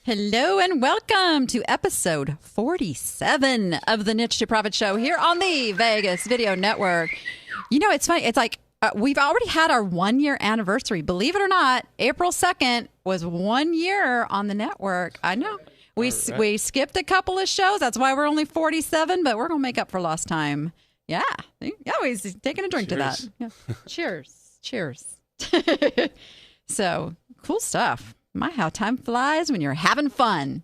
Hello and welcome to episode 47 of the Niche to Profit Show here on the Vegas Video Network. You know, it's funny. It's like we've already had our 1 year anniversary. Believe it or not, April 2nd was 1 year on the network. I know. We skipped a couple of shows. That's why we're only 47, but we're going to make up for lost time. Yeah. Yeah, he's taking a drink to that. Yeah. Cheers. Cheers. So, cool stuff. My, how time flies when you're having fun.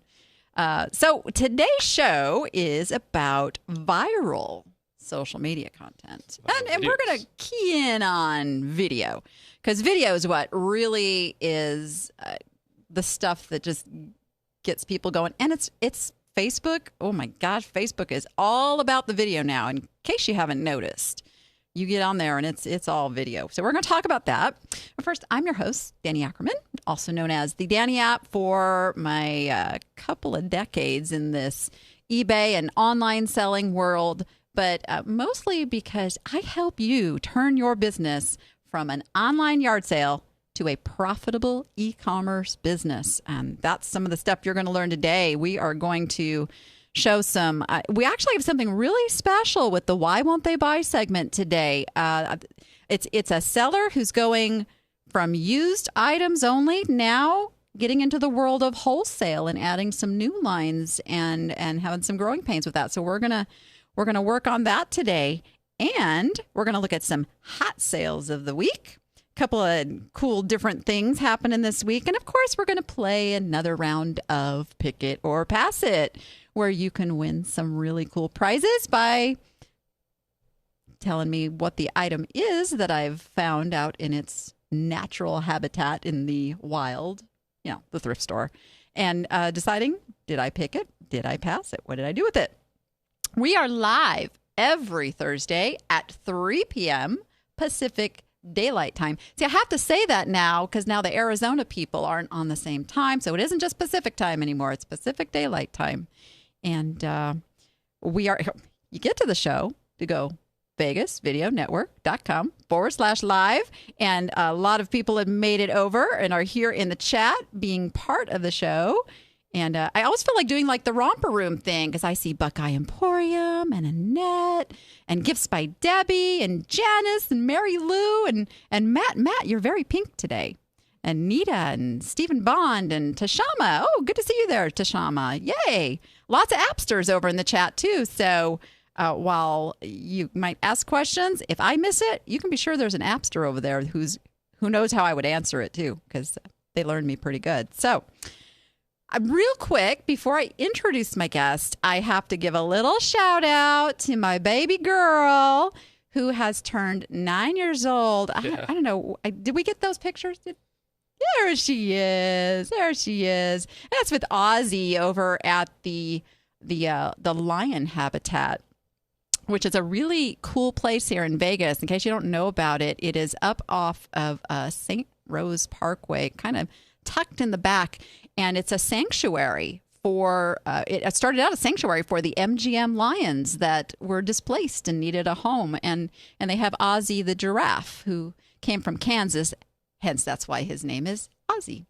So today's show is about viral social media content. And we're going to key in on video, because video is what really is the stuff that just gets people going. And it's Facebook. Oh my gosh, Facebook is all about the video now, in case you haven't noticed. You get on there and it's all video. So we're going to talk about that. But first, I'm your host, Danny Ackerman, also known as the Danny app for my couple of decades in this eBay and online selling world, but mostly because I help you turn your business from an online yard sale to a profitable e-commerce business. And that's some of the stuff you're going to learn today. We are going to show some, we actually have something really special with the Why Won't They Buy segment today. It's a seller who's going from used items only, now getting into the world of wholesale and adding some new lines and having some growing pains with that. So we're gonna work on that today, and we're gonna look at some hot sales of the week. Couple of cool different things happening this week. And of course, we're going to play another round of Pick It or Pass It, where you can win some really cool prizes by telling me what the item is that I've found out in its natural habitat in the wild, the thrift store, and deciding, did I pick it? Did I pass it? What did I do with it? We are live every Thursday at 3 p.m. Pacific Daylight Time. See, I have to say that now because now the Arizona people aren't on the same time. So it isn't just Pacific Time anymore. It's Pacific Daylight Time. And you get to the show to go VegasVideoNetwork.com/live. And a lot of people have made it over and are here in the chat being part of the show. And I always feel like doing like the romper room thing, because I see Buckeye Emporium and Annette and Gifts by Debbie and Janice and Mary Lou and Matt. Matt, you're very pink today. And Nita and Stephen Bond and Tashama. Oh, good to see you there, Tashama. Yay. Lots of appsters over in the chat too. So while you might ask questions, if I miss it, you can be sure there's an appster over there who knows how I would answer it too, because they learned me pretty good. So real quick, before I introduce my guest, I have to give a little shout out to my baby girl who has turned 9 years old. Yeah. I don't know. Did we get those pictures? There she is. There she is. And that's with Ozzy over at the lion habitat, which is a really cool place here in Vegas. In case you don't know about it, it is up off of St. Rose Parkway, kind of tucked in the back. And it's a sanctuary for, it started out a sanctuary for the MGM lions that were displaced and needed a home. And they have Ozzy the giraffe, who came from Kansas. Hence, that's why his name is Ozzy.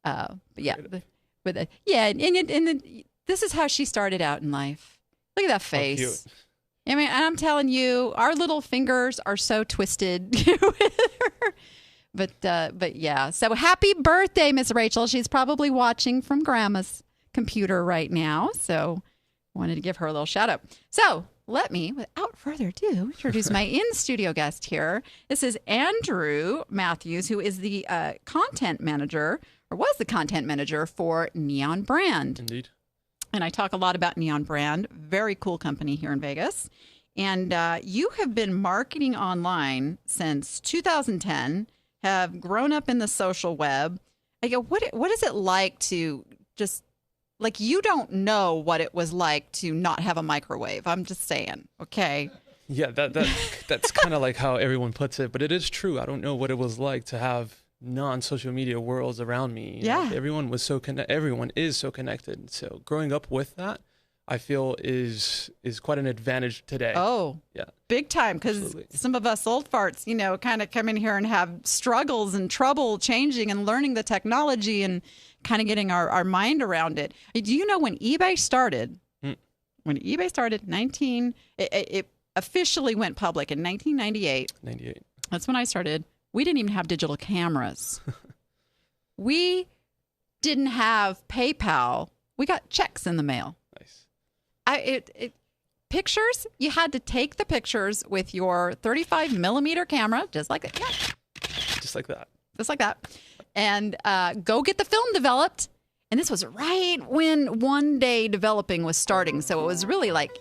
But yeah, and this is how she started out in life. Look at that face. I mean, I'm telling you, our little fingers are so twisted with her. But yeah, so happy birthday, Miss Rachel. She's probably watching from Grandma's computer right now. So wanted to give her a little shout out. So let me, without further ado, introduce my in-studio guest here. This is Andrew Matthews, who is the content manager, or was the content manager for NeONBRAND. Indeed. And I talk a lot about NeONBRAND. Very cool company here in Vegas. And you have been marketing online since 2010. Have grown up in the social web. I go, what is it like to just, like, you don't know what it was like to not have a microwave. I'm just saying, okay? Yeah, that's kind of like how everyone puts it, but it is true. I don't know what it was like to have non-social media worlds around me. Yeah. Everyone was everyone is so connected. So growing up with that, I feel is quite an advantage today. Oh, yeah, big time. Because some of us old farts, kind of come in here and have struggles and trouble changing and learning the technology and kind of getting our mind around it. Do you know when eBay started? When eBay started, it officially went public in 1998. 98. That's when I started. We didn't even have digital cameras. We didn't have PayPal. We got checks in the mail. Nice. Pictures, you had to take the pictures with your 35 millimeter camera, just like that. Yeah. Just like that. Just like that. And go get the film developed. And this was right when one-day developing was starting. So it was really like,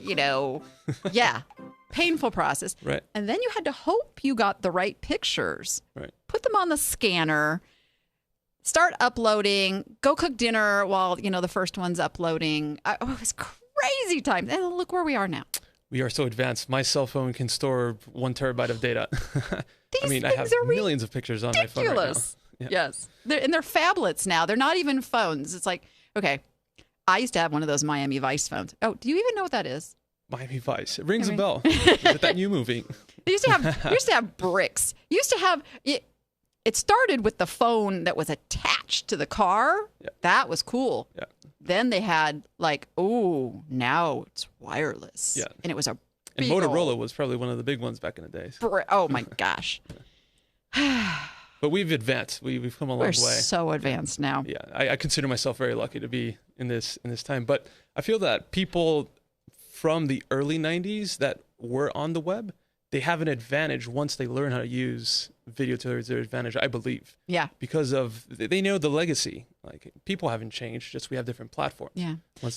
painful process. Right. And then you had to hope you got the right pictures. Right. Put them on the scanner. Start uploading. Go cook dinner while, the first one's uploading. It was crazy times. And look where we are now. We are so advanced. My cell phone can store 1 terabyte of data. I have millions of pictures on my phone right now. Yeah. Yes. They're phablets now. They're not even phones. It's like, okay, I used to have one of those Miami Vice phones. Oh, do you even know what that is? Miami Vice. It rings a bell with that new movie. They used to have bricks. You used to have it started with the phone that was attached to the car. Yeah. That was cool. Yeah. Then they had now it's wireless. Yeah. And it was a And Motorola was probably one of the big ones back in the days. Oh my gosh. But we've advanced. We've come a long way. We're so advanced now. Yeah, I consider myself very lucky to be in this time. But I feel that people from the early 90s that were on the web, they have an advantage once they learn how to use video to their advantage, I believe. Yeah. Because they know the legacy. Like, people haven't changed, just we have different platforms. Yeah.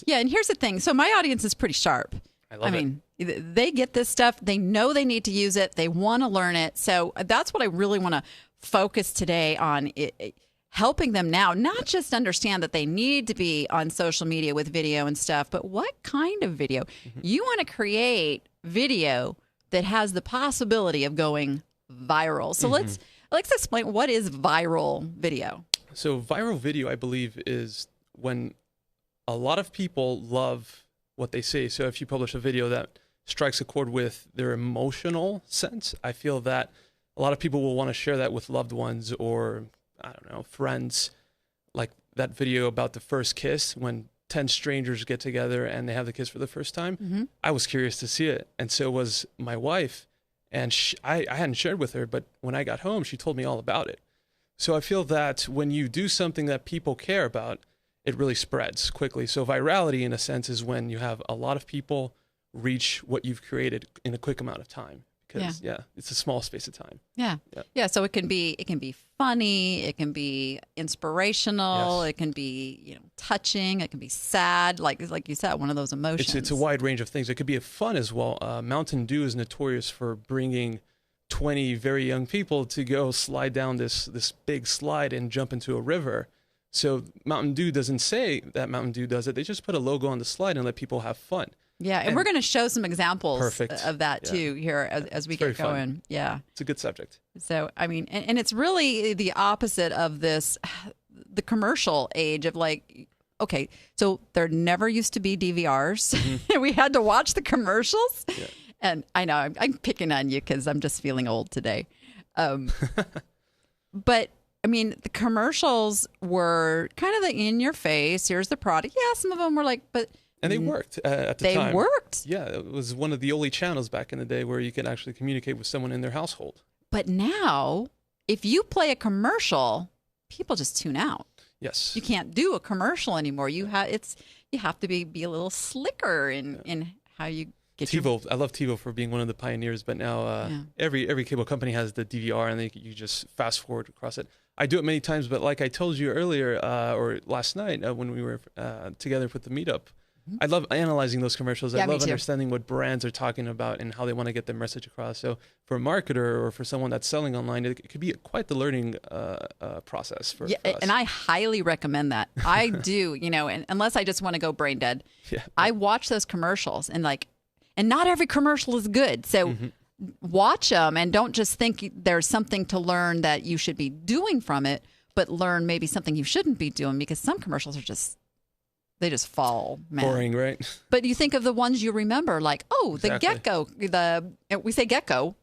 And here's the thing. So my audience is pretty sharp. I mean, they get this stuff. They know they need to use it. They want to learn it. So that's what I really want to focus today on, helping them now, not just understand that they need to be on social media with video and stuff, but what kind of video. You want to create video that has the possibility of going viral. So let's explain, what is viral video? So viral video, I believe, is when a lot of people love what they see. So if you publish a video that strikes a chord with their emotional sense, I feel that a lot of people will want to share that with loved ones or, I don't know, friends. Like that video about the first kiss, when 10 strangers get together and they have the kiss for the first time. I was curious to see it. And so was my wife. And I hadn't shared with her, but when I got home, she told me all about it. So I feel that when you do something that people care about, it really spreads quickly. So virality, in a sense, is when you have a lot of people reach what you've created in a quick amount of time. Because it's a small space of time. Yeah. So it can be funny, it can be inspirational, it can be touching, it can be sad, like you said, one of those emotions. It's a wide range of things. It could be fun as well. Mountain Dew is notorious for bringing 20 very young people to go slide down this big slide and jump into a river. So Mountain Dew doesn't say that Mountain Dew does it. They just put a logo on the slide and let people have fun. Yeah, and we're going to show some examples of that too here as we get going. Fun. Yeah. It's a good subject. So, I mean, and it's really the opposite of the commercial age of okay, so there never used to be DVRs. We had to watch the commercials. Yeah. And I know I'm picking on you because I'm just feeling old today. But I mean, the commercials were kind of the in your face. Here's the product. Yeah, some of them were and they worked at the time. They worked. Yeah, it was one of the only channels back in the day where you could actually communicate with someone in their household. But now, if you play a commercial, people just tune out. Yes. You can't do a commercial anymore. You have to be a little slicker in how you get TiVo. I love TiVo for being one of the pioneers, but now every cable company has the DVR, and you just fast forward across it. I do it many times, but like I told you earlier or last night when we were together with the meetup, I love analyzing those commercials. I love understanding what brands are talking about and how they want to get their message across. So for a marketer or for someone that's selling online, it could be quite the learning process for us. And I highly recommend that. I do, and unless I just want to go brain dead, I watch those commercials and not every commercial is good. So watch them and don't just think there's something to learn that you should be doing from it, but learn maybe something you shouldn't be doing, because some commercials are just, just fall, man. Boring, right? But you think of the ones you remember, like, oh, the Exactly. gecko. We say gecko.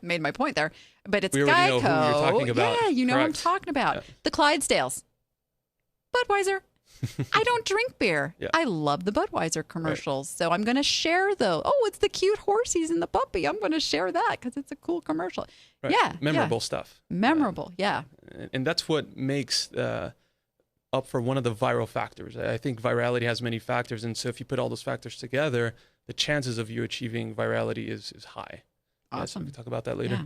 Made my point there. But it's We Geico. already know who you're talking about. Yeah, you know what I'm Correct. talking about. Yeah. The Clydesdales. Budweiser. I don't drink beer. Yeah. I love the Budweiser commercials. So I'm going to share those. Oh, it's the cute horsies and the puppy. I'm going to share that because it's a cool commercial. Right. Yeah. Memorable stuff. Memorable. Yeah. And that's what makes up for one of the viral factors. I think virality has many factors. And so if you put all those factors together, the chances of you achieving virality is high. Awesome. Yeah, so we can talk about that later. Yeah.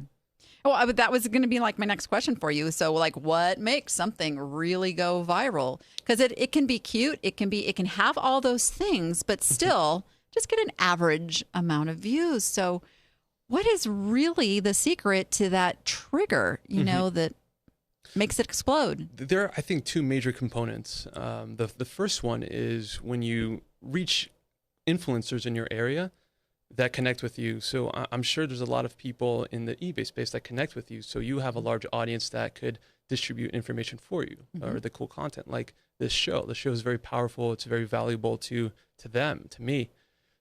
Well, that was going to be like my next question for you. So, like, what makes something really go viral? Because it can be cute, it can have all those things, but still just get an average amount of views. So, what is really the secret to that trigger? You know, that makes it explode? There are, I think, two major components. The first one is when you reach influencers in your area that connect with you. So I'm sure there's a lot of people in the eBay space that connect with you. So you have a large audience that could distribute information for you or the cool content like this show. The show is very powerful. It's very valuable to them, to me.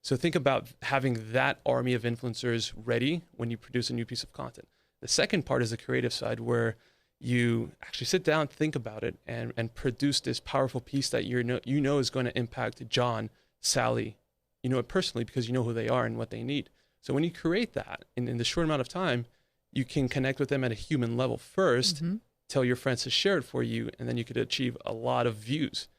So think about having that army of influencers ready when you produce a new piece of content. The second part is the creative side where you actually sit down, think about it, and produce this powerful piece that you know is going to impact John, Sally. You know it personally because you know who they are and what they need. So when you create that in the short amount of time, you can connect with them at a human level first, tell your friends to share it for you, and then you could achieve a lot of views.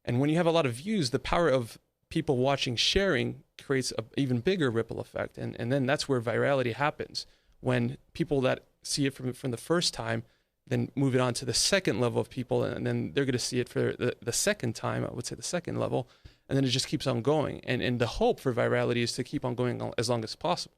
And when you have a lot of views, the power of people watching, sharing creates an even bigger ripple effect. And then that's where virality happens. When people that see it from the first time, then move it on to the second level of people, and then they're going to see it for the second time, I would say the second level. And then it just keeps on going. And the hope for virality is to keep on going as long as possible.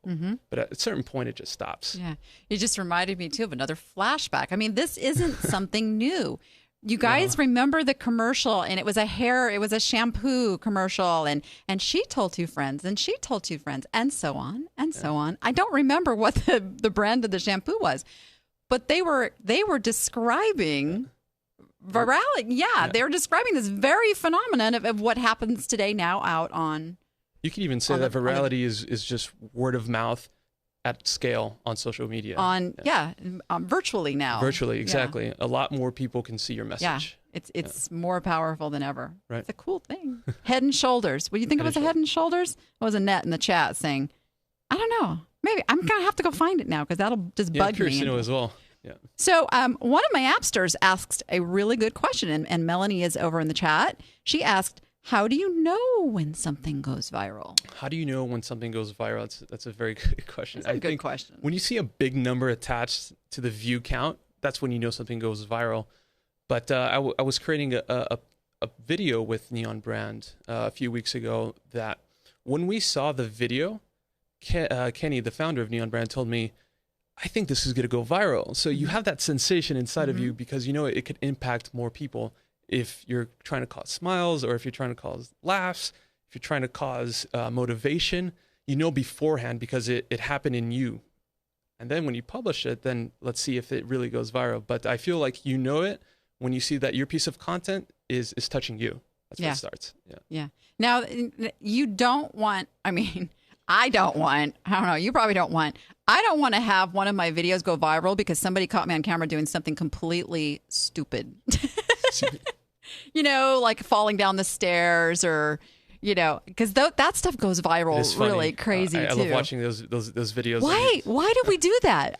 But at a certain point, it just stops. Yeah. You just reminded me, too, of another flashback. I mean, this isn't something new. You guys remember the commercial, and it was a shampoo commercial, and she told two friends, and she told two friends, and so on, and so on. I don't remember what the brand of the shampoo was, but they were describing virality. Yeah, they were describing this very phenomenon of what happens today now out on. You can even say that virality is just word of mouth at scale on social media. Virtually now. Virtually, exactly. Yeah. A lot more people can see your message. Yeah, it's more powerful than ever. Right. It's a cool thing. Head and Shoulders. What do you think of as a Head and Shoulders? It was Annette in the chat saying, I don't know. Maybe I'm going to have to go find it now because that'll just bug me. I'm curious to know as well. Yeah. So one of my appsters asked a really good question, and Melanie is over in the chat. She asked, how do you know when something goes viral? How do you know when something goes viral? That's a very good question. That's a good question. When you see a big number attached to the view count, that's when you know something goes viral. But I was creating a video with NeONBRAND a few weeks ago that when we saw the video, Kenny, the founder of NeONBRAND, told me, I think this is going to go viral. So you have that sensation inside of you because you know it could impact more people if you're trying to cause smiles or if you're trying to cause laughs, if you're trying to cause motivation, you know beforehand because it happened in you. And then when you publish it, then let's see if it really goes viral. But I feel like you know it when you see that your piece of content is touching you. That's where it starts. Yeah. Now, you don't want, I don't want to have one of my videos go viral because somebody caught me on camera doing something completely stupid. Like falling down the stairs or, because that stuff goes viral really crazy too. I love watching those videos. Why do we do that?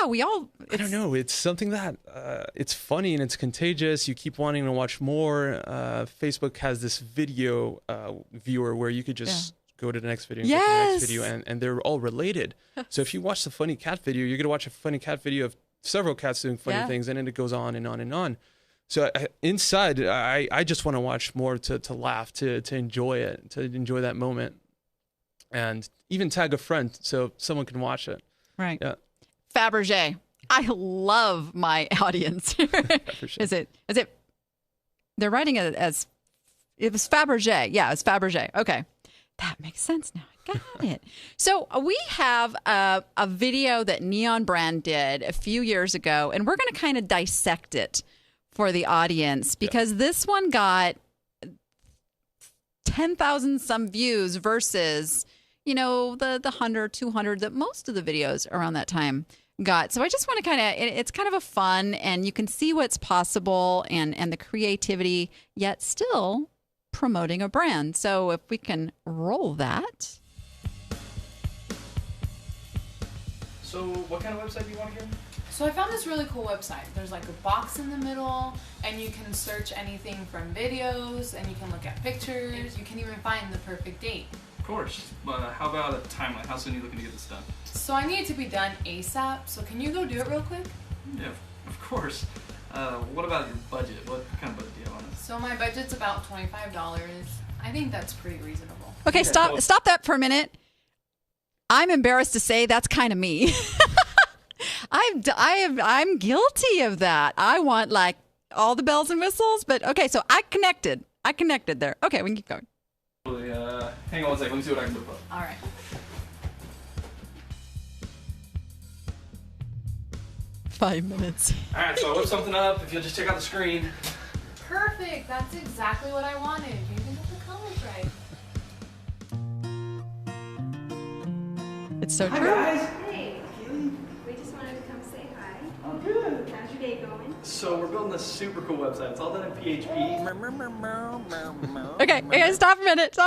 We all. I don't know. It's something that it's funny and it's contagious. You keep wanting to watch more. Facebook has this video viewer where you could just go to the next video and go to the next video, and they're all related. So if you watch the funny cat video, you're going to watch a funny cat video of several cats doing funny things, and then it goes on and on and on. So inside, I just want to watch more to laugh, to enjoy it, to enjoy that moment, and even tag a friend so someone can watch it. Right. Yeah. Fabergé. I love my audience. Is it? They're writing it as it was Fabergé. Yeah, it's Fabergé. Okay. That makes sense now. I got it. So we have a video that NeONBRAND did a few years ago, and we're going to kind of dissect it for the audience because this one got 10,000 some views versus, you know, the 100, 200 that most of the videos around that time got. So I just want to it's kind of a fun, and you can see what's possible and the creativity, yet still promoting a brand. So if we can roll that. So what kind of website do you want again? So I found this really cool website. There's like a box in the middle, and you can search anything from videos, and you can look at pictures. You can even find the perfect date. Of course. How about a timeline? How soon are you looking to get this done? So I need it to be done ASAP. So can you go do it real quick? Yeah, of course. What about your budget? What kind of budget do you have on this? So my budget's about $25. I think that's pretty reasonable. Okay, stop that for a minute. I'm embarrassed to say that's kind of me. I'm guilty of that. I want like all the bells and whistles, but okay, so I connected there. Okay, we can keep going. Hang on one second. Let me see what I can whip up. All right. Five minutes. All right, so I whipped something up. If you'll just check out the screen. Perfect. That's exactly what I wanted. You even got the colors right. It's so Hi true. guys. Hey, we just wanted to come say hi. Oh, good. How's your day going? So we're building this super cool website. It's all done in PHP. Okay, stop a minute.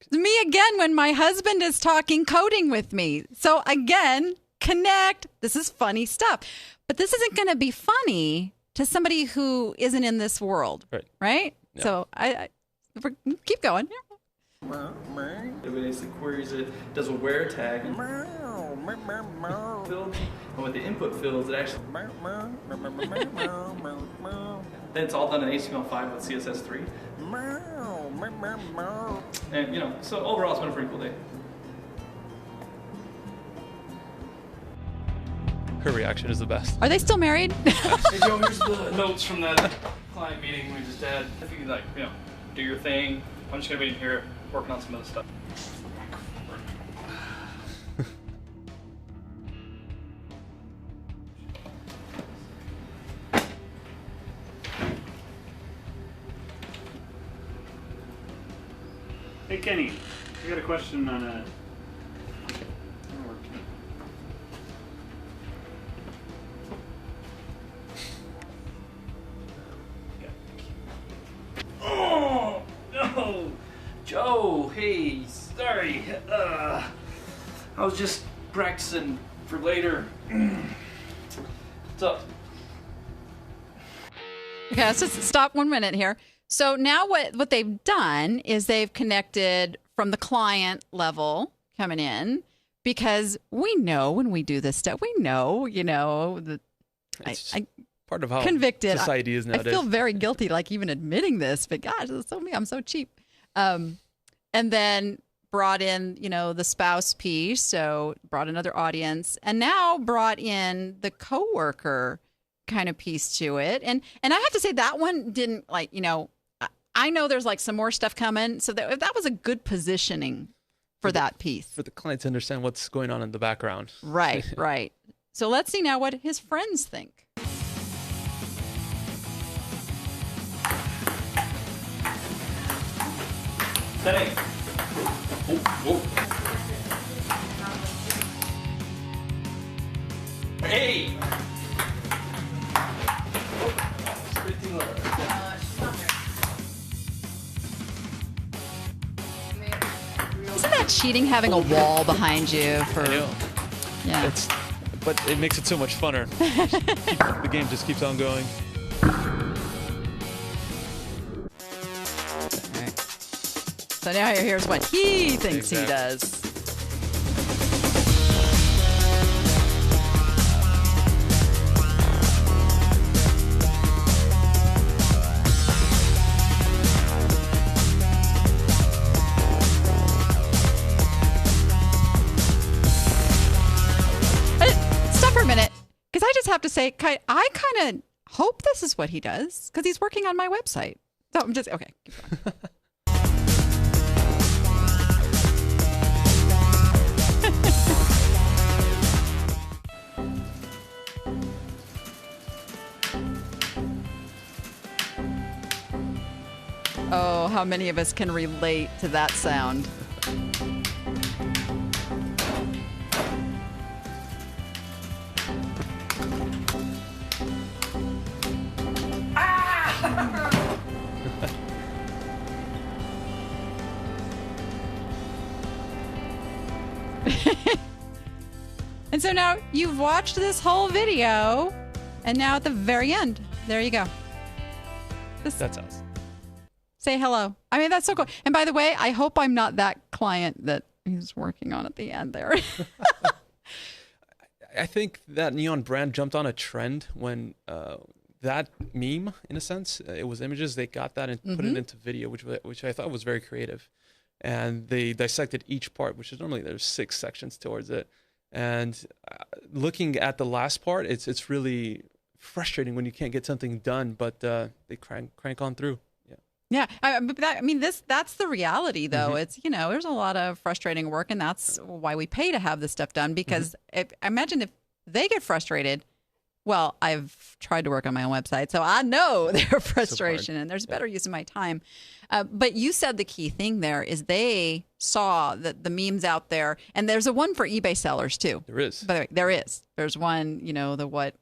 Me again when my husband is talking coding with me. So again, connect. This is funny stuff. But this isn't going to be funny to somebody who isn't in this world. Right? Yeah. So I keep going. It basically queries it, does a where tag, and with the input fields, it actually. Then it's all done in HTML5 with CSS3. And you know, so overall, it's been a pretty cool day. Her reaction is the best. Are they still married? Here's the notes from that client meeting we just had. If you could, do your thing. I'm just gonna be in here working on some other stuff. Hey Kenny, I got a question on a. Oh no, Joe. Hey, sorry. I was just practicing for later. What's up? Okay, let's just stop 1 minute here. So now what they've done is they've connected from the client level coming in, because we know when we do this stuff, we know, that It's I part of how convicted. society is I nowadays. feel very guilty, like even admitting this, but gosh, it's so me. I'm so cheap. And then brought in, the spouse piece. So brought another audience, and now brought in the coworker kind of piece to it. And I have to say that one didn't I know there's like some more stuff coming. So that was a good positioning for that piece. For the client to understand what's going on in the background. Right, right. So let's see now what his friends think. Danni. Whoa. Hey. Isn't that cheating having a wall behind you for? I know. Yeah. But it makes it so much funner. The game just keeps on going. Right. So now here's what he thinks he does. Stop for a minute, because I just have to say, I kind of hope this is what he does, because he's working on my website. So I'm just okay. Keep going. Oh, how many of us can relate to that sound. And so now you've watched this whole video, and now at the very end, there you go. That's us. Say hello. I mean, that's so cool. And by the way, I hope I'm not that client that he's working on at the end there. I think that Neon brand jumped on a trend when that meme, in a sense, it was images. They got that and put it into video, which I thought was very creative. And they dissected each part, which is normally there's 6 sections towards it. And looking at the last part, it's really frustrating when you can't get something done, but they crank on through. Yeah. That's the reality, though. It's, there's a lot of frustrating work, and that's why we pay to have this stuff done, because imagine if they get frustrated. Well, I've tried to work on my own website, so I know their frustration, and there's better use of my time. But you said the key thing there is they saw that the memes out there, and there's a one for eBay sellers too. There is. By the way, there is. There's one, the what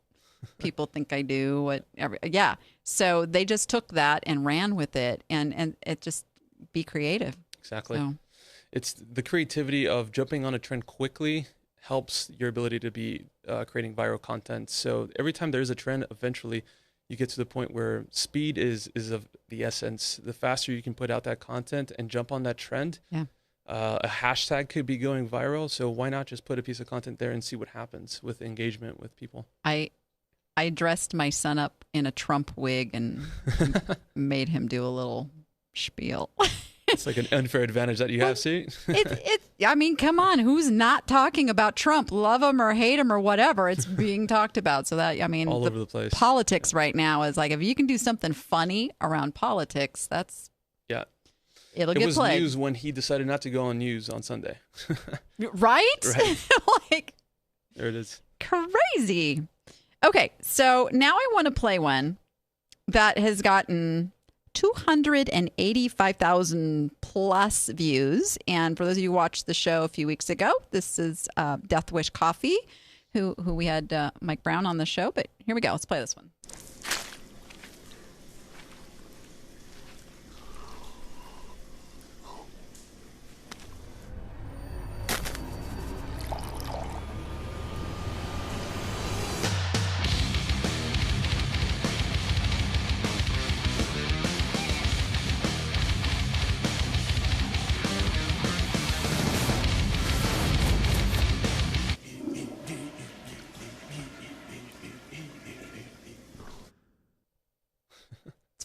people think I do, yeah. So they just took that and ran with it, and it just be creative. Exactly. So. It's the creativity of jumping on a trend quickly helps your ability to be creating viral content. So every time there is a trend, eventually you get to the point where speed is of the essence. The faster you can put out that content and jump on that trend, a hashtag could be going viral. So why not just put a piece of content there and see what happens with engagement with people? I dressed my son up in a Trump wig and made him do a little spiel. It's like an unfair advantage that you have, see? I mean, come on. Who's not talking about Trump? Love him or hate him or whatever. It's being talked about. So that, all over the place. Politics right now is like, if you can do something funny around politics, it'll get played. It was news when he decided not to go on news on Sunday. Right? Like, there it is. Crazy. Okay. So now I want to play one that has gotten 285,000 plus views. And for those of you who watched the show a few weeks ago, this is Death Wish Coffee, who we had Mike Brown on the show. But here we go. Let's play this one.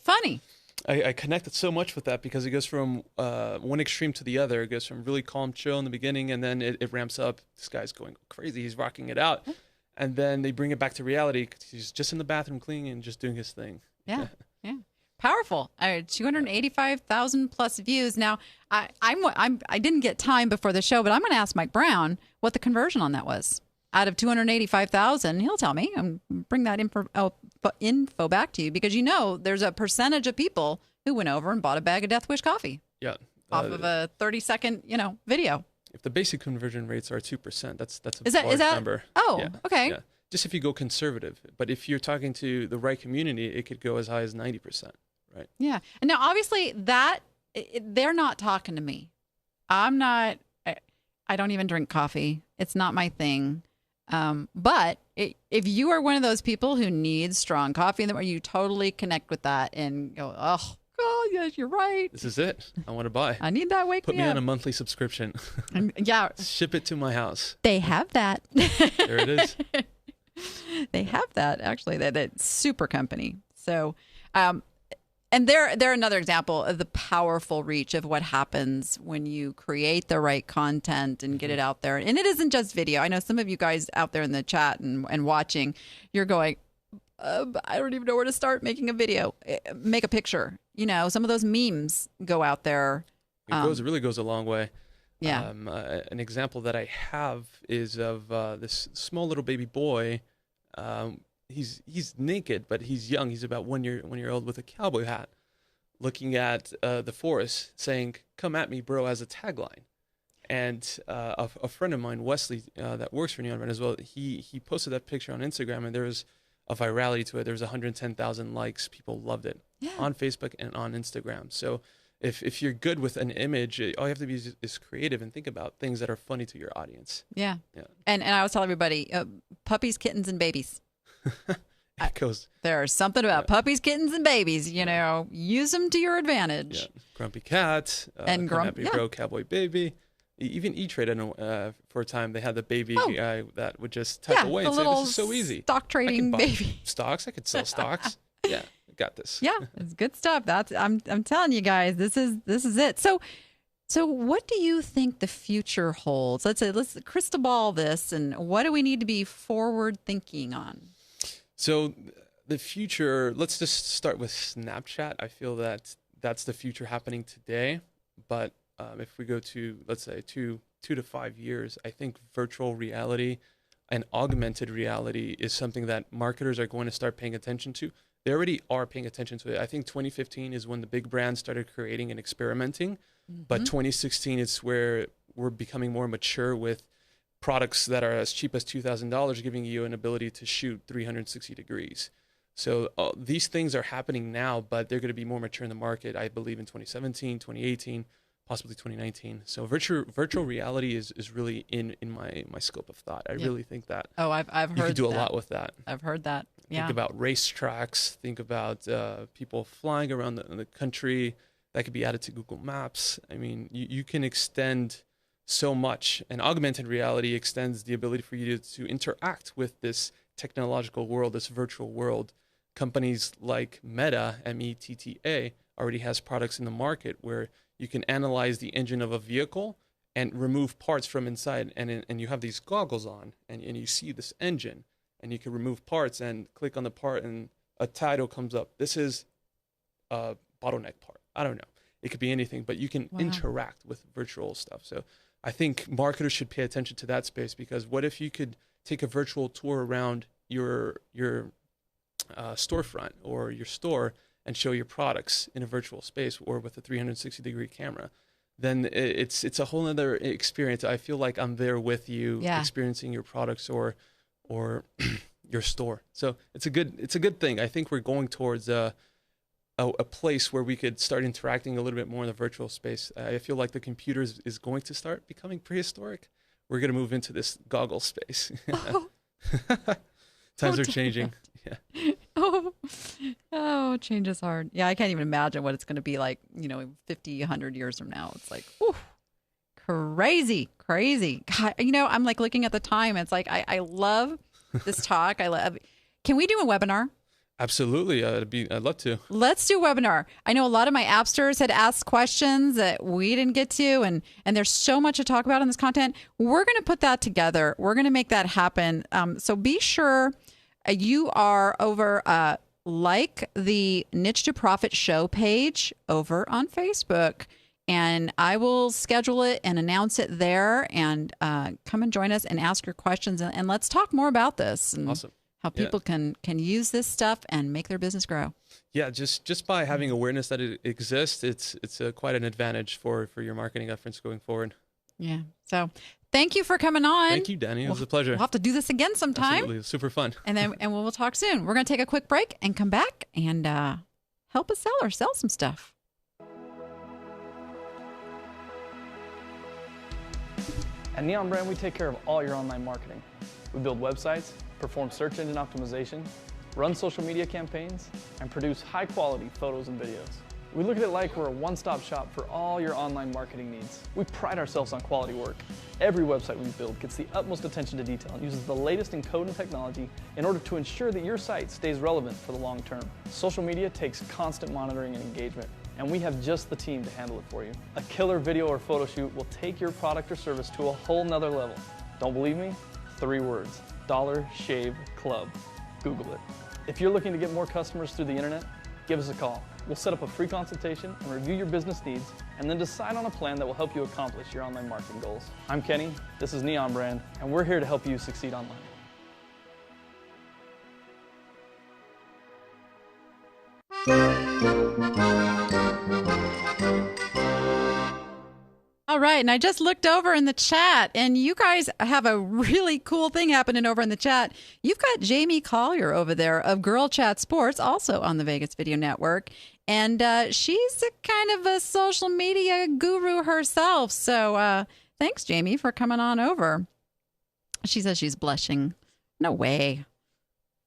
Funny. I connected so much with that because it goes from one extreme to the other. It goes from really calm, chill in the beginning, and then it ramps up. This guy's going crazy. He's rocking it out. And then they bring it back to reality because he's just in the bathroom cleaning and just doing his thing. Yeah. Powerful. 285,000 plus views. Now, I didn't get time before the show, but I'm going to ask Mike Brown what the conversion on that was. Out of 285,000, he'll tell me. Bring that info back to you because there's a percentage of people who went over and bought a bag of Death Wish coffee. Yeah, off of a 30-second video. If the basic conversion rates are 2%, that's a large is that number. Oh, yeah. Okay. Yeah. Just if you go conservative, but if you're talking to the right community, it could go as high as 90%. Right. Yeah, and now obviously they're not talking to me. I'm not. I don't even drink coffee. It's not my thing. But if you are one of those people who needs strong coffee, then you totally connect with that and go, oh, yes, you're right. This is it. I want to buy. I need that. Put me on a monthly subscription. Yeah. Ship it to my house. They have that. There it is. They have that, actually, that super company. So, and they're another example of the powerful reach of what happens when you create the right content and get it out there. And it isn't just video. I know some of you guys out there in the chat and watching, you're going, I don't even know where to start making a video. Make a picture. Some of those memes go out there. It really goes a long way. Yeah. An example that I have is of this small little baby boy. He's naked, but he's young. He's about 1 year old with a cowboy hat, looking at the forest, saying, "Come at me, bro," as a tagline. And a friend of mine, Wesley, that works for NeONBRANDS as well, he posted that picture on Instagram, and there was a virality to it. There was 110,000 likes. People loved it on Facebook and on Instagram. So if you're good with an image, all you have to be is creative and think about things that are funny to your audience. Yeah. And I always tell everybody, puppies, kittens, and babies. There's something about puppies, kittens, and babies. You know, use them to your advantage. Yeah. Grumpy cat, and Grumpy Bro, Cowboy Baby. Even E-Trade, I know, for a time they had the baby guy that would just type away and say, "This is so easy. Stock trading baby. Stocks. I could sell stocks. Yeah, got this." Yeah, it's good stuff. I'm telling you guys, this is it. So what do you think the future holds? Let's crystal ball this, and what do we need to be forward thinking on? So the future, let's just start with Snapchat. I feel that that's the future happening today, but if we go to, let's say, two to 5 years, I think virtual reality and augmented reality is something that marketers are going to start paying attention to. They already are paying attention to it. I think 2015 is when the big brands started creating and experimenting, but 2016 is where we're becoming more mature with products that are as cheap as $2,000, giving you an ability to shoot 360 degrees. So these things are happening now, but they're going to be more mature in the market, I believe, in 2017, 2018, possibly 2019. So virtual reality is really in my scope of thought. I really think that. Oh, I've heard you could do that. a lot with that. I've heard that. Yeah. Think about racetracks. Think about people flying around the country. That could be added to Google Maps. I mean, you can extend so much, and augmented reality extends the ability for you to interact with this technological world, this virtual world. Companies like Meta, METTA, already has products in the market where you can analyze the engine of a vehicle and remove parts from inside, and you have these goggles on, and you see this engine, and you can remove parts and click on the part, and a title comes up. This is a bottleneck part. I don't know. It could be anything, but you can interact with virtual stuff. So I think marketers should pay attention to that space, because what if you could take a virtual tour around your storefront or your store and show your products in a virtual space or with a 360-degree camera? Then it's a whole other experience. I feel like I'm there with you, experiencing your products or your store. So it's a good thing. I think we're going towards a place where we could start interacting a little bit more in the virtual space. I feel like the computer is going to start becoming prehistoric. We're going to move into this goggle space. Times are changing. Yeah. Oh, change is hard. Yeah, I can't even imagine what it's going to be like, 50, 100 years from now. It's like, whew, crazy. God, I'm like looking at the time. It's like, I love this talk. Can we do a webinar? Absolutely. I'd love to. Let's do a webinar. I know a lot of my appsters had asked questions that we didn't get to, and there's so much to talk about in this content. We're going to put that together. We're going to make that happen. So be sure you are over, like the Niche to Profit show page over on Facebook, and I will schedule it and announce it there, and come and join us and ask your questions, and let's talk more about this. And awesome. How people can use this stuff and make their business grow. Yeah, just by having awareness that it exists, it's quite an advantage for your marketing efforts going forward. Yeah. So thank you for coming on. Thank you, Danny. It was a pleasure. We'll have to do this again sometime. Absolutely. It was super fun. And we'll talk soon. We're going to take a quick break and come back and help a seller sell some stuff. At NeONBRAND, we take care of all your online marketing. We build websites, perform search engine optimization, run social media campaigns, and produce high-quality photos and videos. We look at it like we're a one-stop shop for all your online marketing needs. We pride ourselves on quality work. Every website we build gets the utmost attention to detail and uses the latest in code and technology in order to ensure that your site stays relevant for the long term. Social media takes constant monitoring and engagement, and we have just the team to handle it for you. A killer video or photo shoot will take your product or service to a whole nother level. Don't believe me? 3 words. Dollar Shave Club. Google it. If you're looking to get more customers through the internet, give us a call. We'll set up a free consultation and review your business needs, and then decide on a plan that will help you accomplish your online marketing goals. I'm Kenny, this is NeONBRAND, and we're here to help you succeed online. right. And I just looked over in the chat, and you guys have a really cool thing happening over in the chat. You've got Jamie Collier over there of Girl Chat Sports, also on the Vegas Video Network. And she's a kind of a social media guru herself. So thanks, Jamie, for coming on over. She says she's blushing. No way.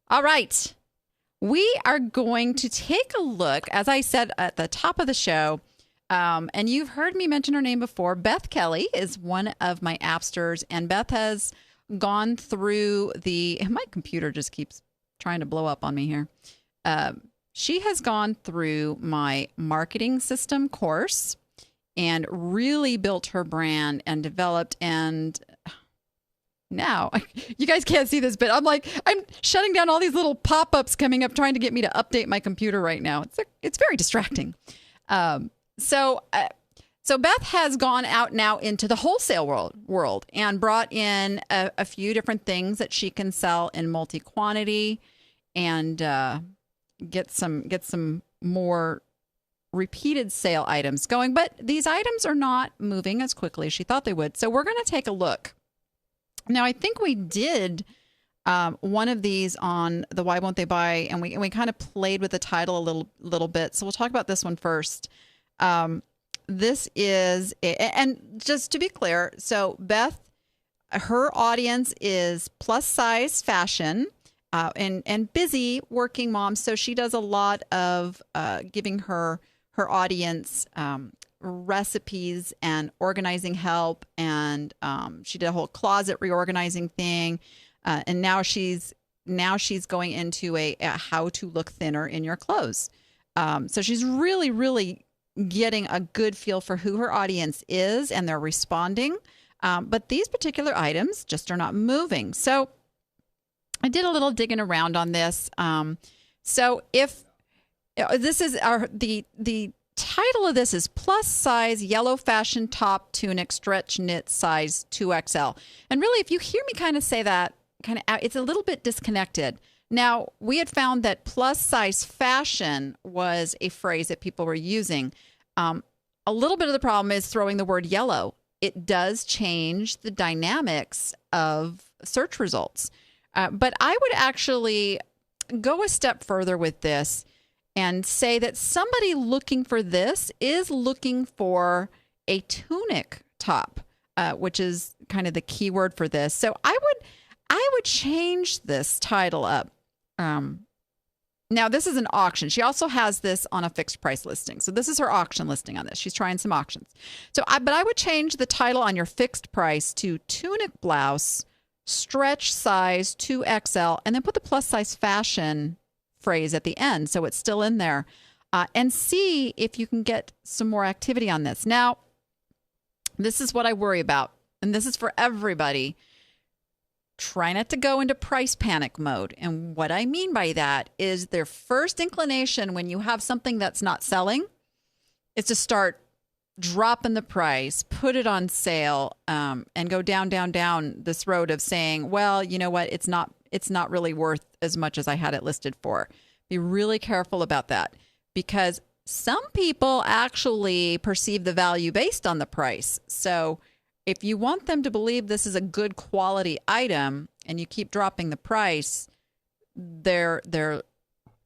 All right. We are going to take a look, as I said at the top of the show, and you've heard me mention her name before. Beth Kelly is one of my appsters, and Beth has gone through my computer just keeps trying to blow up on me here. She has gone through my marketing system course and really built her brand and developed. And now you guys can't see this, but I'm shutting down all these little pop-ups coming up, trying to get me to update my computer right now. It's very distracting. So Beth has gone out now into the wholesale world and brought in a few different things that she can sell in multi-quantity and get some more repeated sale items going. But these items are not moving as quickly as she thought they would. So we're going to take a look. Now, I think we did one of these on the Why Won't They Buy, and we kind of played with the title a little bit. So we'll talk about this one first. This is, and just to be clear, so Beth, her audience is plus size fashion and busy working moms. So she does a lot of giving her audience recipes and organizing help. And she did a whole closet reorganizing thing. And now she's going into a how to look thinner in your clothes. So she's really, really getting a good feel for who her audience is, and they're responding. But these particular items just are not moving. So I did a little digging around on this. So if this is the title of this is plus size yellow fashion top tunic stretch knit size 2XL. And really, if you hear me kind of say that, it's a little bit disconnected. Now, we had found that plus size fashion was a phrase that people were using. A little bit of the problem is throwing the word yellow. It does change the dynamics of search results. But I would actually go a step further with this and say that somebody looking for this is looking for a tunic top, which is kind of the key word for this. So I would change this title up. Now, this is an auction. She also has this on a fixed price listing. So this is her auction listing on this. She's trying some auctions. But I would change the title on your fixed price to tunic blouse, stretch size 2XL, and then put the plus size fashion phrase at the end so it's still in there, and see if you can get some more activity on this. Now, this is what I worry about, and this is for everybody. Try not to go into price panic mode. And what I mean by that is their first inclination when you have something that's not selling is to start dropping the price, put it on sale, and go down this road of saying, well, you know what, it's not really worth as much as I had it listed for. Be really careful about that, because some people actually perceive the value based on the price. So if you want them to believe this is a good quality item and you keep dropping the price, they're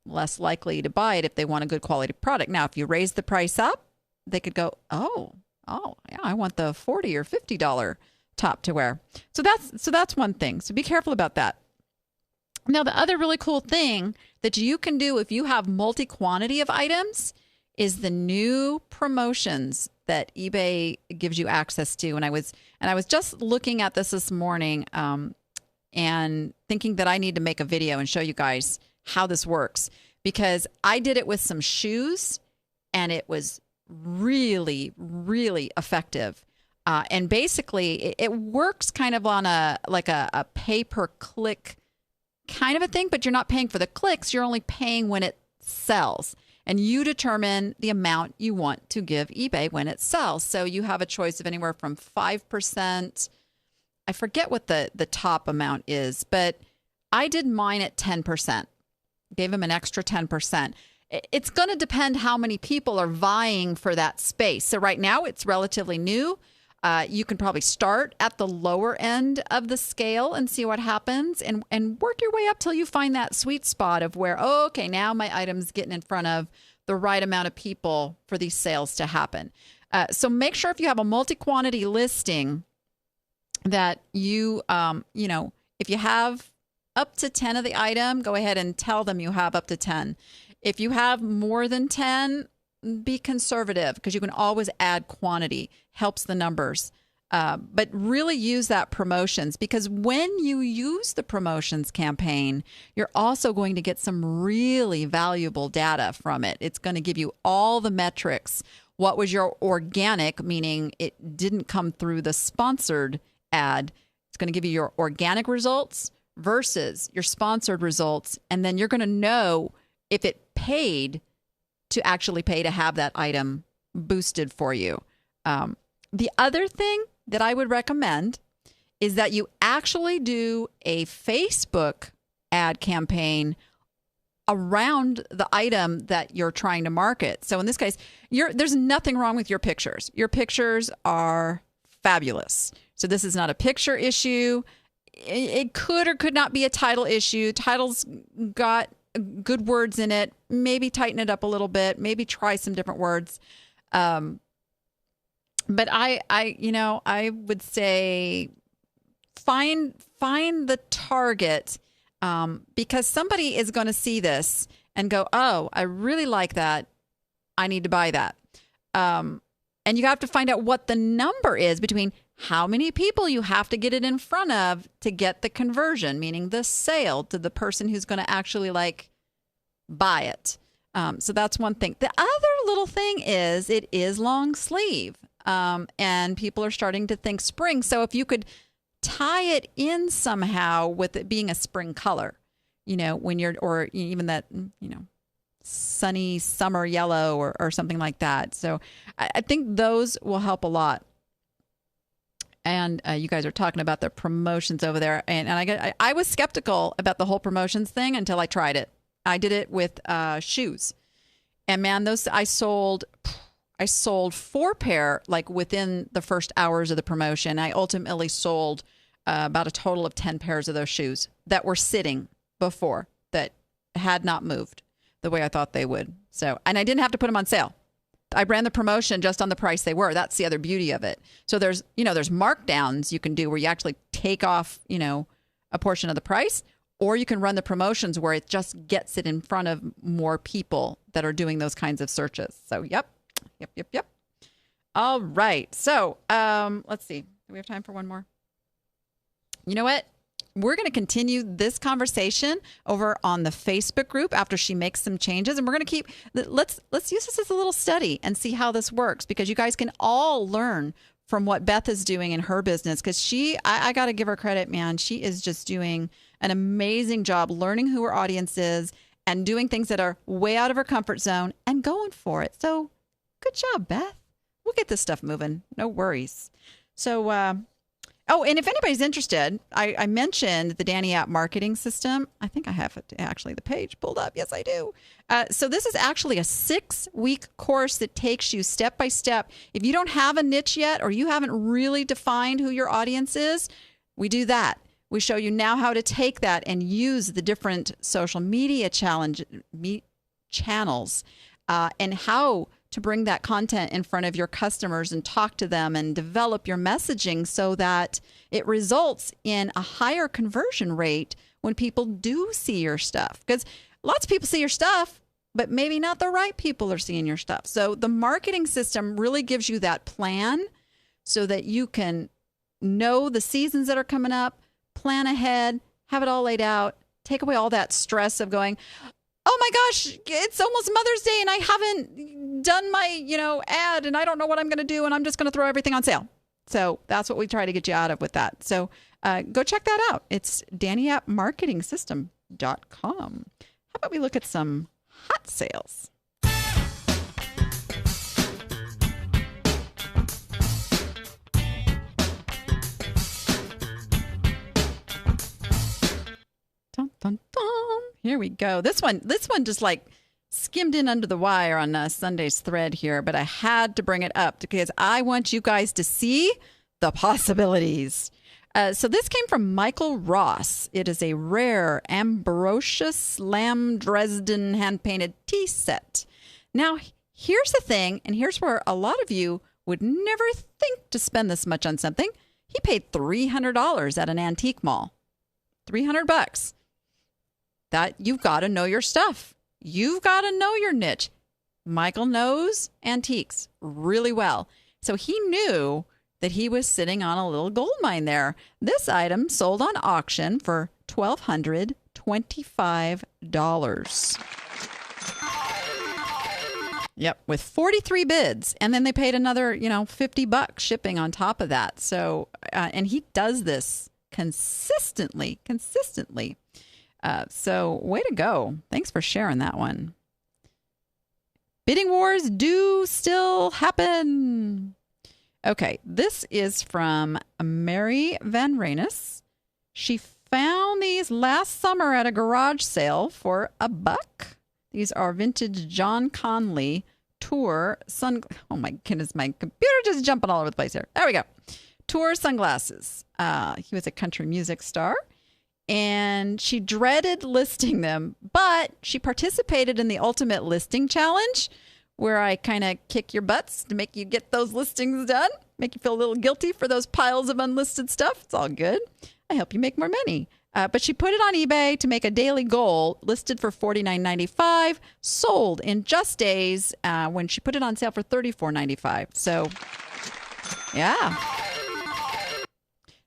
less likely to buy it if they want a good quality product. Now, if you raise the price up, they could go, oh, yeah, I want the $40 or $50 top to wear. So that's one thing. So be careful about that. Now, the other really cool thing that you can do if you have multi-quantity of items is the new promotions that eBay gives you access to. And I was just looking at this morning and thinking that I need to make a video and show you guys how this works, because I did it with some shoes and it was really, really effective. And basically it works kind of on a pay-per-click kind of a thing, but you're not paying for the clicks. You're only paying when it sells. And you determine the amount you want to give eBay when it sells. So you have a choice of anywhere from 5%. I forget what the top amount is, but I did mine at 10%. Gave them an extra 10%. It's going to depend how many people are vying for that space. So right now it's relatively new. You can probably start at the lower end of the scale and see what happens and work your way up till you find that sweet spot of where, oh, okay, now my item's getting in front of the right amount of people for these sales to happen. So make sure if you have a multi-quantity listing that you, if you have up to 10 of the item, go ahead and tell them you have up to 10. If you have more than 10, be conservative because you can always add quantity, helps the numbers. But really use that promotions because when you use the promotions campaign, you're also going to get some really valuable data from it. It's going to give you all the metrics. What was your organic, meaning it didn't come through the sponsored ad. It's going to give you your organic results versus your sponsored results. And then you're going to know if it paid to actually pay to have that item boosted for you. The other thing that I would recommend is that you actually do a Facebook ad campaign around the item that you're trying to market. So in this case, there's nothing wrong with your pictures. Your pictures are fabulous. So this is not a picture issue. It could or could not be a title issue. Title's got good words in it. Maybe tighten it up a little bit. Maybe try some different words. But I would say find the target because somebody is going to see this and go, oh, I really like that. I need to buy that. And you have to find out what the number is between how many people you have to get it in front of to get the conversion, meaning the sale to the person who's going to actually buy it. So that's one thing. The other little thing is it is long sleeve. And people are starting to think spring. So if you could tie it in somehow with it being a spring color, when you're, or even that, sunny summer yellow or something like that. So I think those will help a lot. And you guys are talking about the promotions over there. And I was skeptical about the whole promotions thing until I tried it. I did it with shoes. And man, I sold 4 pair within the first hours of the promotion. I ultimately sold about a total of 10 pairs of those shoes that were sitting before that had not moved the way I thought they would. So, and I didn't have to put them on sale. I ran the promotion just on the price they were. That's the other beauty of it. So there's markdowns you can do where you actually take off, a portion of the price, or you can run the promotions where it just gets it in front of more people that are doing those kinds of searches. So, Yep. All right. So, let's see. Do we have time for one more? You know what? We're going to continue this conversation over on the Facebook group after she makes some changes, and we're going to let's use this as a little study and see how this works because you guys can all learn from what Beth is doing in her business because I got to give her credit, man. She is just doing an amazing job learning who her audience is and doing things that are way out of her comfort zone and going for it. So good job, Beth. We'll get this stuff moving. No worries. So, and if anybody's interested, I mentioned the Danni app marketing system. I think I have actually the page pulled up. Yes, I do. So this is actually a 6-week course that takes you step by step. If you don't have a niche yet or you haven't really defined who your audience is, we do that. We show you now how to take that and use the different social media channels and how to bring that content in front of your customers and talk to them and develop your messaging so that it results in a higher conversion rate when people do see your stuff. Because lots of people see your stuff, but maybe not the right people are seeing your stuff. So the marketing system really gives you that plan so that you can know the seasons that are coming up, plan ahead, have it all laid out, take away all that stress of going, oh my gosh, it's almost Mother's Day and I haven't done my, ad and I don't know what I'm going to do and I'm just going to throw everything on sale. So that's what we try to get you out of with that. So go check that out. It's DanniAppMarketingSystem.com. How about we look at some hot sales? Dun, dun, dun. Here we go. This one just skimmed in under the wire on Sunday's thread here, but I had to bring it up because I want you guys to see the possibilities. So this came from Michael Ross. It is a rare Ambrosius Lamb Dresden hand-painted tea set. Now, here's the thing, and here's where a lot of you would never think to spend this much on something. He paid $300 at an antique mall. $300. That you've got to know your stuff. You've got to know your niche. Michael knows antiques really well. So he knew that he was sitting on a little gold mine there. This item sold on auction for $1,225. Yep, with 43 bids. And then they paid another, $50 shipping on top of that. So, and he does this consistently. So way to go. Thanks for sharing that one. Bidding wars do still happen. Okay, this is from Mary Van Reynes. She found these last summer at a garage sale for $1. These are vintage John Conley Tour oh my goodness, my computer just jumping all over the place here. There we go. Tour sunglasses. He was a country music star, and she dreaded listing them, but she participated in the Ultimate Listing Challenge, where I kind of kick your butts to make you get those listings done, make you feel a little guilty for those piles of unlisted stuff. It's all good. I help you make more money. But she put it on eBay to make a daily goal, listed for $49.95, sold in just days when she put it on sale for $34.95. So, yeah.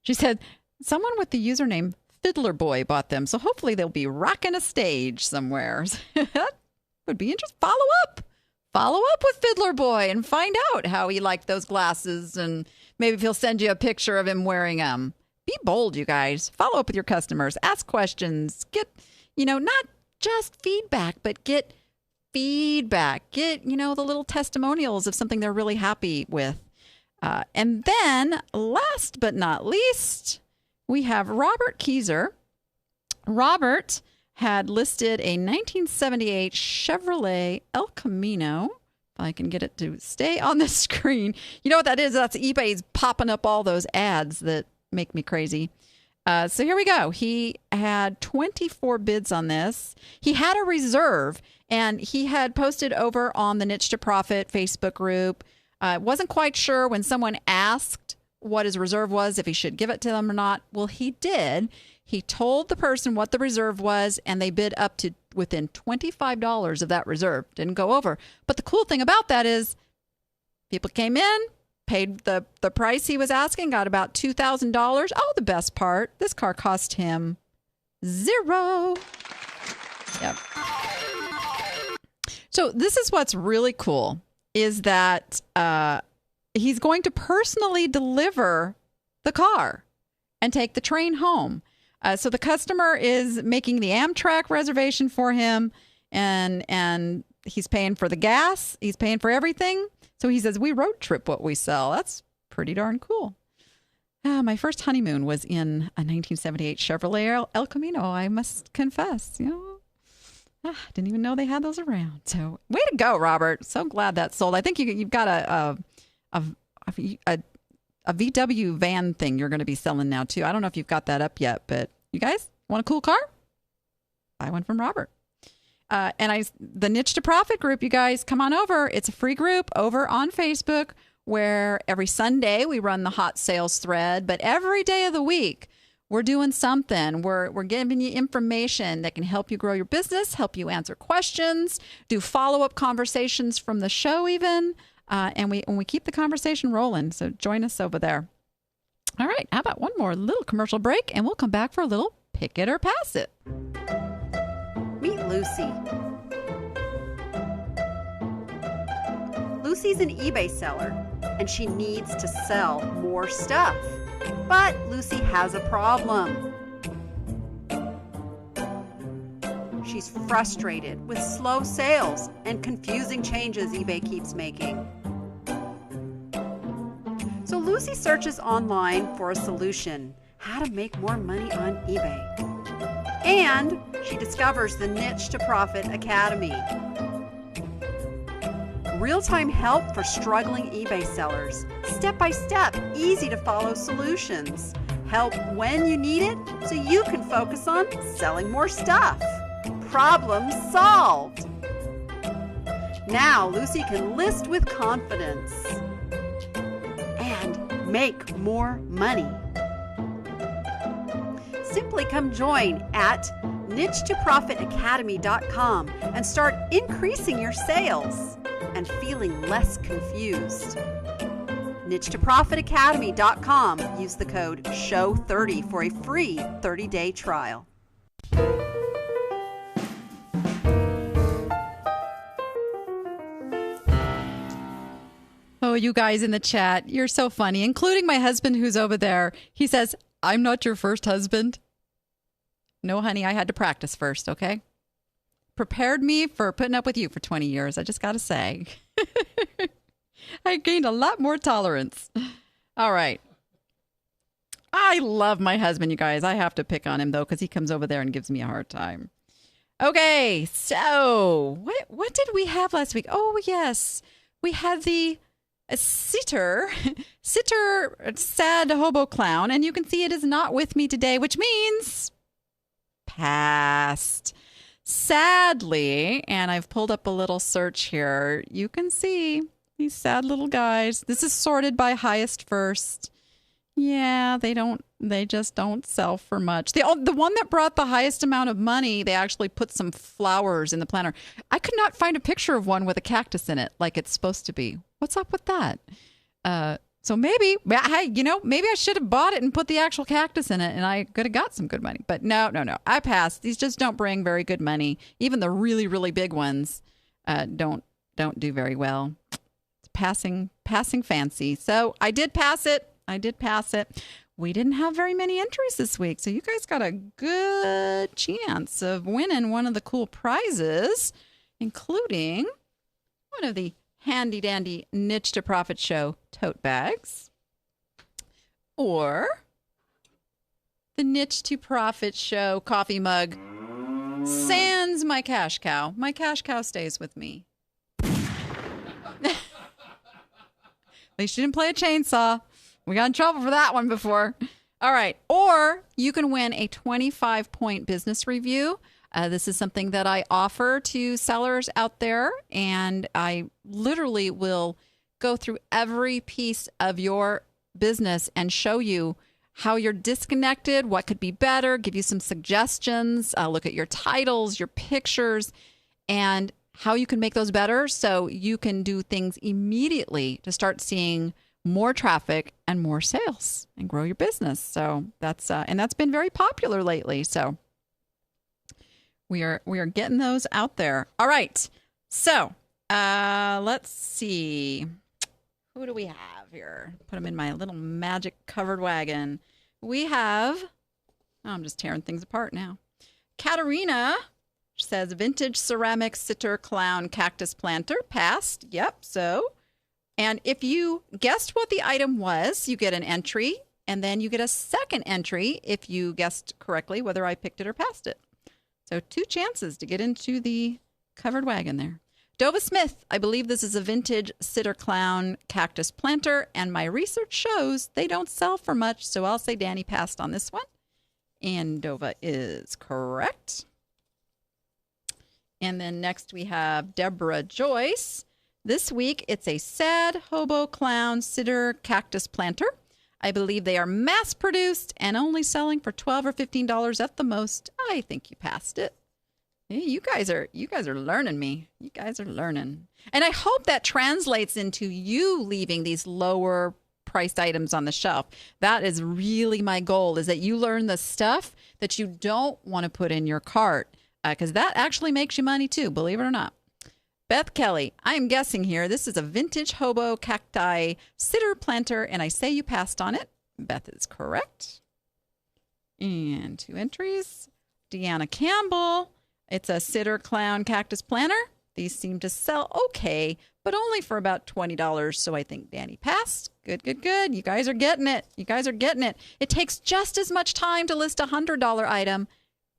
She said someone with the username Fiddler Boy bought them, so hopefully they'll be rocking a stage somewhere. That would be interesting. Follow up with Fiddler Boy and find out how he liked those glasses, and maybe if he'll send you a picture of him wearing them. Be bold, you guys. Follow up with your customers. Ask questions. Get, not just feedback, but get feedback. Get, the little testimonials of something they're really happy with. And then, last but not least, we have Robert Keyser. Robert had listed a 1978 Chevrolet El Camino. If I can get it to stay on the screen. You know what that is? That's eBay's popping up all those ads that make me crazy. So here we go. He had 24 bids on this. He had a reserve, and he had posted over on the Niche to Profit Facebook group. Wasn't quite sure when someone asked what his reserve was, if he should give it to them or not. Well, he did. He told the person what the reserve was, and they bid up to within $25 of that reserve. Didn't go over. But the cool thing about that is people came in, paid the price he was asking, got about $2,000. Oh, the best part, this car cost him $0. Yep. So this is what's really cool, is that he's going to personally deliver the car and take the train home. So the customer is making the Amtrak reservation for him, and he's paying for the gas. He's paying for everything. So he says, we road trip what we sell. That's pretty darn cool. My first honeymoon was in a 1978 Chevrolet El Camino, I must confess. Didn't even know they had those around. So way to go, Robert. So glad that sold. I think you've got a VW van thing you're going to be selling now, too. I don't know if you've got that up yet, but you guys want a cool car? Buy one from Robert. The Niche to Profit group, you guys, come on over. It's a free group over on Facebook where every Sunday we run the hot sales thread, but every day of the week we're doing something. We're giving you information that can help you grow your business, help you answer questions, do follow-up conversations from the show even, and we keep the conversation rolling. So join us over there. All right, how about one more little commercial break, and we'll come back for a little Pick It or Pass It. Meet Lucy. Lucy's an eBay seller, and she needs to sell more stuff. But Lucy has a problem. She's frustrated with slow sales and confusing changes eBay keeps making. So Lucy searches online for a solution, how to make more money on eBay. And she discovers the Niche to Profit Academy. real-time help for struggling eBay sellers. Step-by-step, easy-to-follow solutions. Help when you need it so you can focus on selling more stuff. Problem solved. Now Lucy can list with confidence and make more money. Simply come join at niche2profitacademy.com and start increasing your sales and feeling less confused. Niche2profitacademy.com. Use the code SHOW30 for a free 30-day trial. Oh, you guys in the chat, you're so funny, including my husband who's over there. He says, I'm not your first husband. No, honey, I had to practice first, okay? Prepared me for putting up with you for 20 years, I just got to say. I gained a lot more tolerance. All right. I love my husband, you guys. I have to pick on him, though, because he comes over there and gives me a hard time. Okay, so what did we have last week? Oh, yes. We had the sitter, sad hobo clown, and you can see it is not with me today, which means passed. Sadly, and I've pulled up a little search here, you can see these sad little guys. This is sorted by highest first. Yeah, they just don't sell for much. The one that brought the highest amount of money, they actually put some flowers in the planner. I could not find a picture of one with a cactus in it like it's supposed to be. What's up with that? So maybe, hey, maybe I should have bought it and put the actual cactus in it and I could have got some good money. But no. I passed. These just don't bring very good money. Even the really, really big ones don't do very well. It's passing fancy. So I did pass it. We didn't have very many entries this week, so you guys got a good chance of winning one of the cool prizes, including one of the handy-dandy Niche to Profit Show tote bags or the Niche to Profit Show coffee mug. Sans my cash cow. My cash cow stays with me. At least you didn't play a chainsaw. We got in trouble for that one before. All right. Or you can win a 25-point business review. This is something that I offer to sellers out there, and I literally will go through every piece of your business and show you how you're disconnected, what could be better, give you some suggestions, look at your titles, your pictures, and how you can make those better so you can do things immediately to start seeing more traffic and more sales and grow your business. So that's been very popular lately. So we are getting those out there. All right. So let's see. Who do we have here? Put them in my little magic covered wagon. We have, I'm just tearing things apart now. Katarina says vintage ceramic sitter clown cactus planter passed. Yep. So, and if you guessed what the item was, you get an entry, and then you get a second entry if you guessed correctly whether I picked it or passed it. So 2 chances to get into the covered wagon there. Dova Smith, I believe this is a vintage sitter clown cactus planter, and my research shows they don't sell for much, so I'll say Danny passed on this one. And Dova is correct. And then next we have Deborah Joyce. This week, it's a sad hobo clown sitter cactus planter. I believe they are mass-produced and only selling for $12 or $15 at the most. I think you passed it. Hey, you guys are learning me. You guys are learning. And I hope that translates into you leaving these lower priced items on the shelf. That is really my goal, is that you learn the stuff that you don't want to put in your cart, because that actually makes you money too, believe it or not. Beth Kelly, I am guessing here, this is a vintage hobo cacti sitter planter, and I say you passed on it. Beth is correct. And 2 entries. Deanna Campbell, it's a sitter clown cactus planter. These seem to sell okay, but only for about $20, so I think Danny passed. Good. You guys are getting it. It takes just as much time to list a $100 item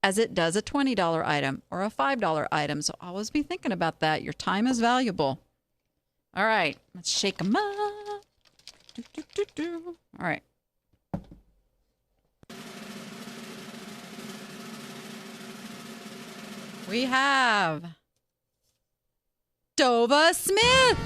as it does a $20 item or a $5 item. So always be thinking about that. Your time is valuable. All right. Let's shake them up. All right. We have Dova Smith.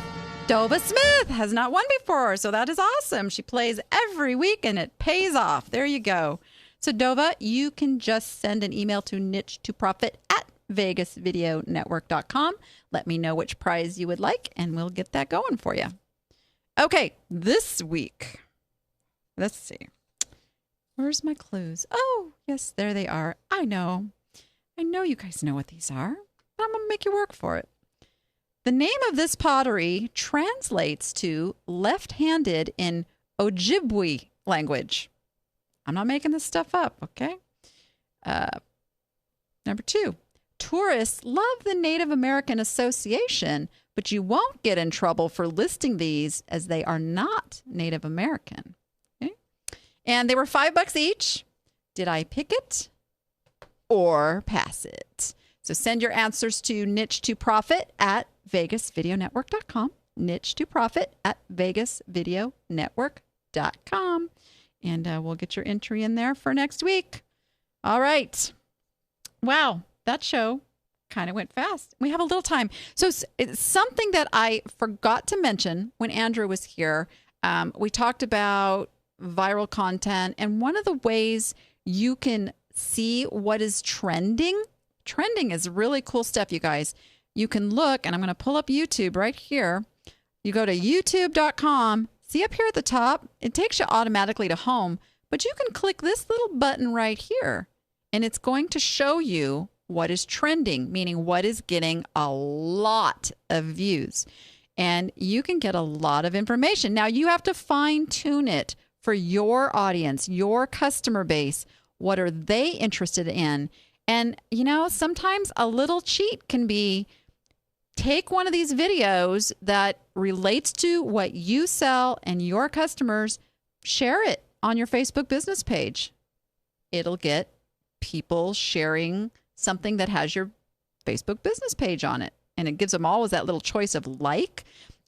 Dova Smith has not won before, so that is awesome. She plays every week, and it pays off. There you go. So, Dova, you can just send an email to niche2profit@vegasvideonetwork.com. Let me know which prize you would like, and we'll get that going for you. Okay, this week, let's see. Where's my clues? Oh, yes, there they are. I know you guys know what these are. I'm going to make you work for it. The name of this pottery translates to left-handed in Ojibwe language. I'm not making this stuff up, okay? Number 2, tourists love the Native American Association, but you won't get in trouble for listing these as they are not Native American. Okay? And they were $5 each. Did I pick it or pass it? So send your answers to niche2profit@vegasvideonetwork.com. niche2profit@vegasvideonetwork.com. And we'll get your entry in there for next week. All right. Wow, that show kind of went fast. We have a little time. So it's something that I forgot to mention when Andrew was here. We talked about viral content, and one of the ways you can see what is trending. Trending is really cool stuff, you guys. You can look, and I'm going to pull up YouTube right here. You go to youtube.com. See up here at the top, it takes you automatically to home, but you can click this little button right here, and it's going to show you what is trending, meaning what is getting a lot of views. And you can get a lot of information. Now, you have to fine-tune it for your audience, your customer base. What are they interested in? And, sometimes a little cheat can be take one of these videos that relates to what you sell and your customers, share it on your Facebook business page. It'll get people sharing something that has your Facebook business page on it. And it gives them always that little choice of like.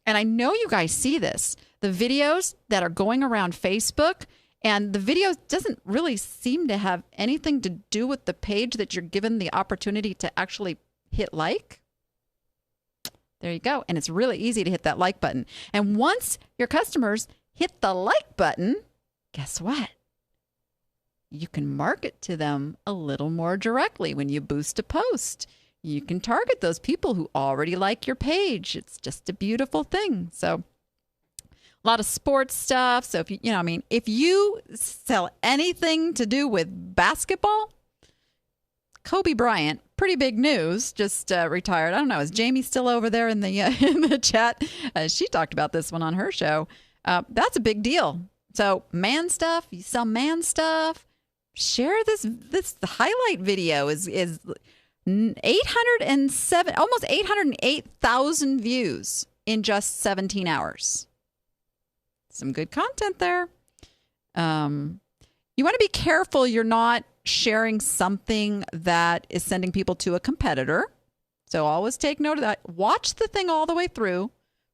And I know you guys see this. The videos that are going around Facebook, and the video doesn't really seem to have anything to do with the page that you're given the opportunity to actually hit like. There you go. And it's really easy to hit that like button. And once your customers hit the like button, guess what? You can market to them a little more directly when you boost a post. You can target those people who already like your page. It's just a beautiful thing. So a lot of sports stuff. So if you sell anything to do with basketball, Kobe Bryant, pretty big news, just retired. I don't know. Is Jamie still over there in the chat? She talked about this one on her show. That's a big deal. So man stuff, you sell man stuff. Share this. The highlight video is 807, almost 808,000 views in just 17 hours. Some good content there. You want to be careful you're not sharing something that is sending people to a competitor. So always take note of that. Watch the thing all the way through.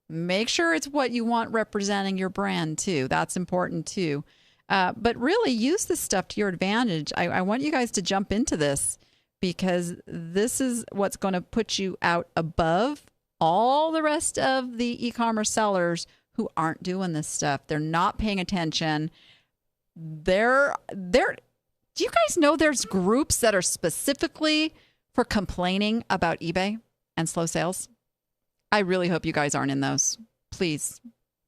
Make sure it's what you want representing your brand too. That's important too. But really use this stuff to your advantage. I want you guys to jump into this because this is what's going to put you out above all the rest of the e-commerce sellers who aren't doing this stuff. They're not paying attention. Do you guys know there's groups that are specifically for complaining about eBay and slow sales? I really hope you guys aren't in those. Please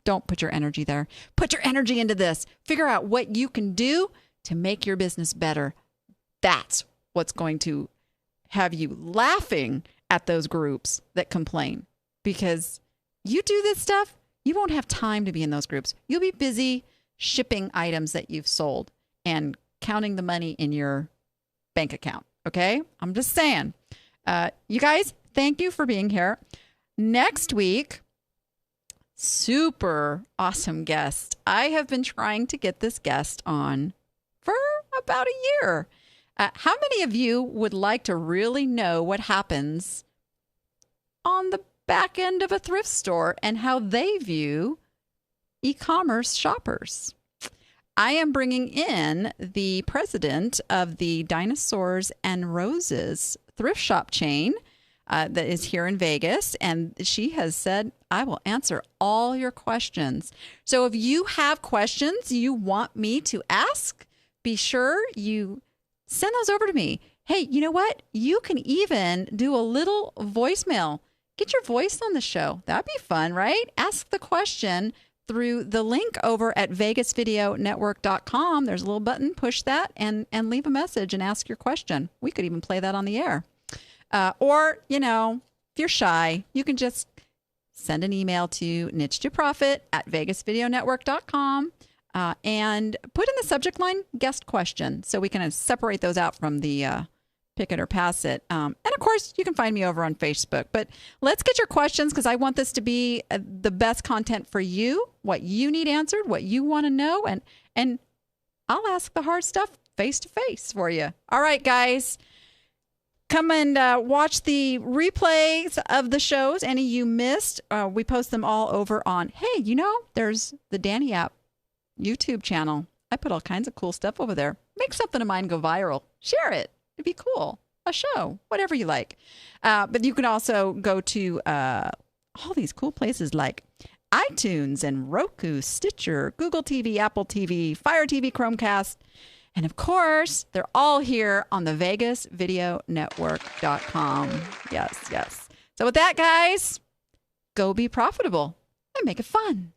don't put your energy there. Put your energy into this. Figure out what you can do to make your business better. That's what's going to have you laughing at those groups that complain. Because you do this stuff, you won't have time to be in those groups. You'll be busy shipping items that you've sold and counting the money in your bank account. Okay? I'm just saying. You guys, thank you for being here. Next week, super awesome guest. I have been trying to get this guest on for about a year. How many of you would like to really know what happens on the back end of a thrift store and how they view e-commerce shoppers. I am bringing in the president of the Dinosaurs and Roses thrift shop chain that is here in Vegas. And she has said, I will answer all your questions. So if you have questions you want me to ask, be sure you send those over to me. Hey, you know what? You can even do a little voicemail. Get your voice on the show. That'd be fun, right? Ask the question through the link over at vegasvideonetwork.com. There's a little button. Push that and leave a message and ask your question. We could even play that on the air. Or, you know, if you're shy, you can just send an email to niche2profit at vegasvideonetwork.com and put in the subject line guest question so we can separate those out from the pick it or pass it. And of course, you can find me over on Facebook. But let's get your questions because I want this to be the best content for you, what you need answered, what you want to know. And I'll ask the hard stuff face to face for you. All right, guys. Come and watch the replays of the shows. Any you missed, we post them all over on, hey, you know, there's the Danni app YouTube channel. I put all kinds of cool stuff over there. Make something of mine go viral. Share it. It'd be cool. A show, whatever you like. But you can also go to all these cool places like iTunes and Roku, Stitcher, Google TV, Apple TV, Fire TV, Chromecast. And of course, they're all here on the VegasVideoNetwork.com. Yes, yes. So with that, guys, go be profitable and make it fun.